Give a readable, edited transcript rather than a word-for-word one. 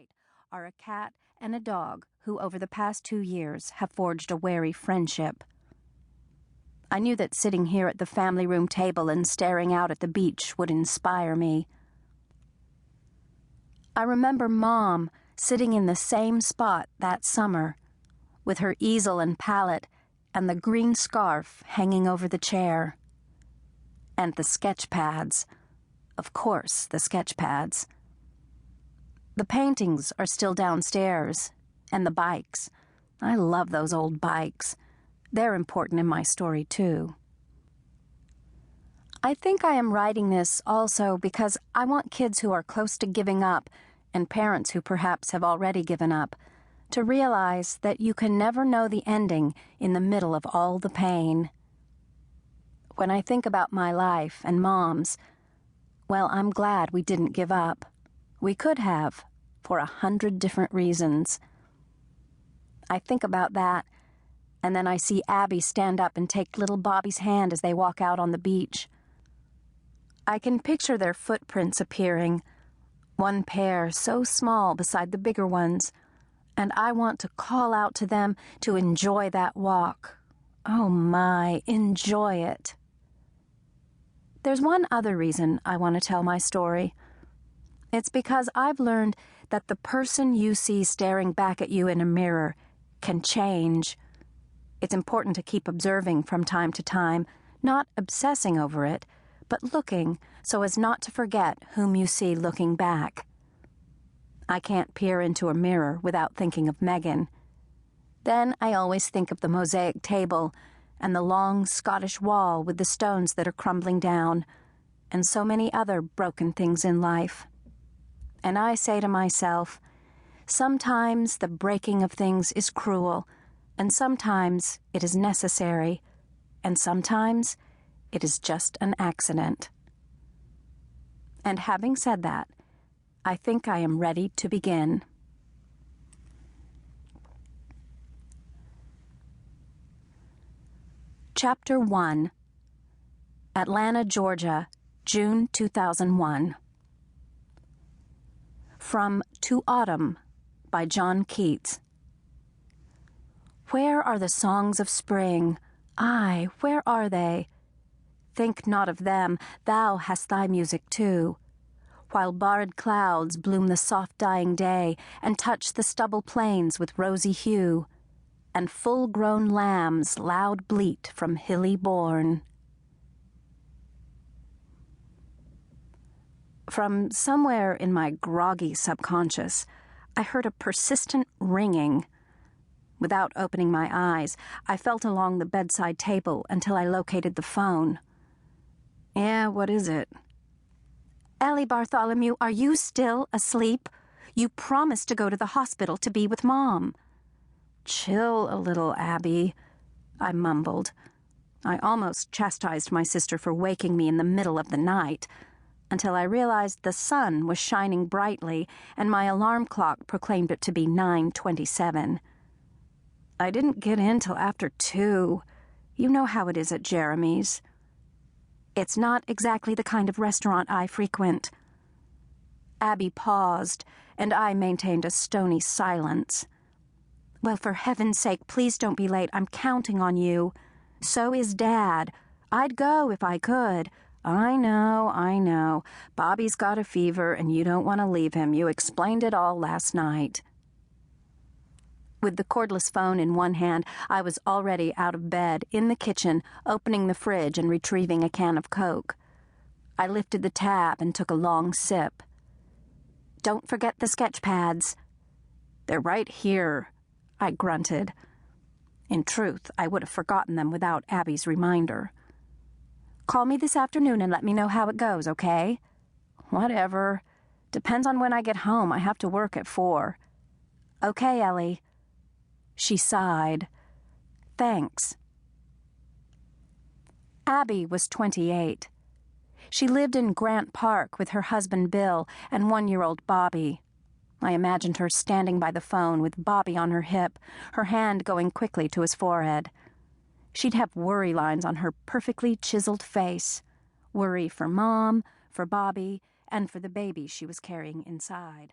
right are a cat and a dog who over the past 2 years have forged a wary friendship. I knew that sitting here at the family room table and staring out at the beach would inspire me. I remember Mom sitting in the same spot that summer, with her easel and palette and the green scarf hanging over the chair. And the sketch pads. Of course, the sketch pads. The paintings are still downstairs, and the bikes. I love those old bikes. They're important in my story, too. I think I am writing this also because I want kids who are close to giving up, and parents who perhaps have already given up, to realize that you can never know the ending in the middle of all the pain. When I think about my life and Mom's, well, I'm glad we didn't give up. We could have, for 100 different reasons. I think about that, and then I see Abby stand up and take little Bobby's hand as they walk out on the beach. I can picture their footprints appearing, one pair so small beside the bigger ones, and I want to call out to them to enjoy that walk. Oh my, enjoy it. There's one other reason I want to tell my story. It's because I've learned that the person you see staring back at you in a mirror can change. It's important to keep observing from time to time, not obsessing over it, but looking so as not to forget whom you see looking back. I can't peer into a mirror without thinking of Megan. Then I always think of the mosaic table and the long Scottish wall with the stones that are crumbling down, and so many other broken things in life. And I say to myself, sometimes the breaking of things is cruel, and sometimes it is necessary, and sometimes it is just an accident. And having said that, I think I am ready to begin. Chapter 1. Atlanta, Georgia, June 2001. From To Autumn by John Keats. Where are the songs of spring? Ay, where are they? Think not of them, thou hast thy music too. While barred clouds bloom the soft dying day, and touch the stubble plains with rosy hue, and full-grown lambs loud bleat from hilly bourne. From somewhere in my groggy subconscious, I heard a persistent ringing. Without opening my eyes, I felt along the bedside table until I located the phone. Yeah, what is it? Ellie Bartholomew, are you still asleep? You promised to go to the hospital to be with Mom. Chill a little, Abby, I mumbled. I almost chastised my sister for waking me in the middle of the night, until I realized the sun was shining brightly and my alarm clock proclaimed it to be 9:27. I didn't get in till after 2. You know how it is at Jeremy's. It's not exactly the kind of restaurant I frequent. Abby paused, and I maintained a stony silence. Well, for heaven's sake, please don't be late. I'm counting on you. So is Dad. I'd go if I could. I know. Bobby's got a fever, and you don't want to leave him. You explained it all last night. With the cordless phone in one hand, I was already out of bed, in the kitchen, opening the fridge and retrieving a can of Coke. I lifted the tab and took a long sip. Don't forget the sketch pads. They're right here, I grunted. In truth, I would have forgotten them without Abby's reminder. Call me this afternoon and let me know how it goes, okay? Whatever. Depends on when I get home. I have to work at 4. Okay, Ellie. She sighed. Thanks. Abby was 28. She lived in Grant Park with her husband Bill and 1-year-old Bobby. I imagined her standing by the phone with Bobby on her hip, her hand going quickly to his forehead. She'd have worry lines on her perfectly chiseled face. Worry for Mom, for Bobby, and for the baby she was carrying inside.